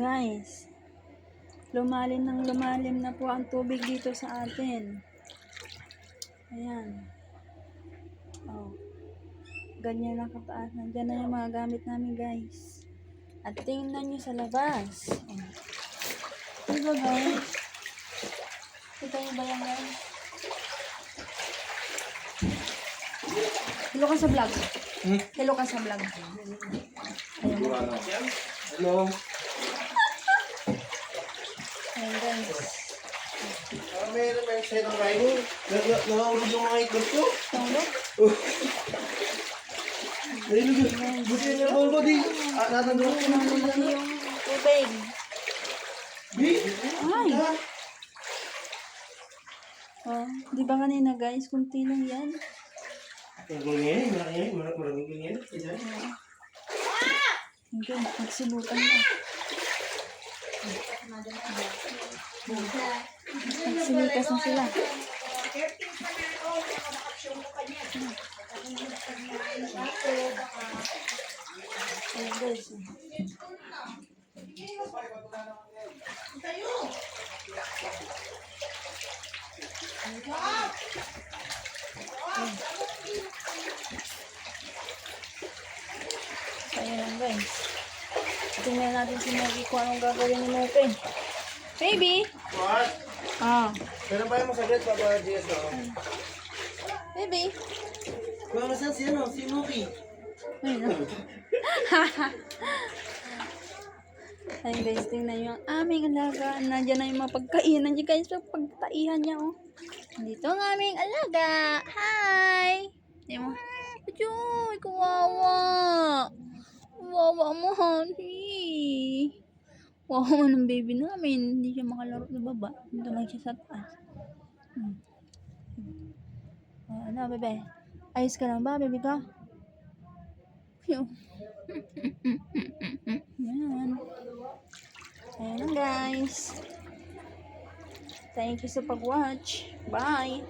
Guys, lumalim na po ang tubig dito sa atin. Ayan. Oh. Ganyan lang kataas. Nandiyan na yung mga gamit namin, guys. At tingnan nyo sa labas. Oh. Diba, guys? Kita nyo ba yan, guys? Hello ka sa vlog. Hello ka sa vlog. Ayan. Hello. Ayan, guys. Meron may side ng rival. Nahulog yung mga itlog ko. Tulog? Nahulog yun. Buti yung nabulbo di. Natandong ko na. Nalaki yung tubig. Di? Ay! Oh, di ba kanina, guys? Kunti lang yan. Ang guling yan. Maraming guling yan. Hindi, nagsilutan na. Nagsilikas na sila. Ayan, guys. So, ayan lang, guys. Tingnan natin si Maggie kung anong gagawin ni Mope. Baby! What? Ah. Kailan pa yung masaglit pa ba, Jess? Baby! Kung nasan si ano? Si Mookie. Ayun na. Ayun, guys, tingnan nyo ang aming alaga. Nandiyan na yung mga pagkainan niya, guys. So, pagtaihan niya, oh. Dito ang aming alaga. Hi! Tingnan mo. Ajoy, kawawa. Kawawa mo, honey. Kawawa ng baby namin. Hindi siya makalaro sa baba. Dito lang siya sa taas. Ano, bebe? Ayos ka lang ba, baby ka? Yan. Ayan lang, guys. Thank you sa pag-watch. Bye!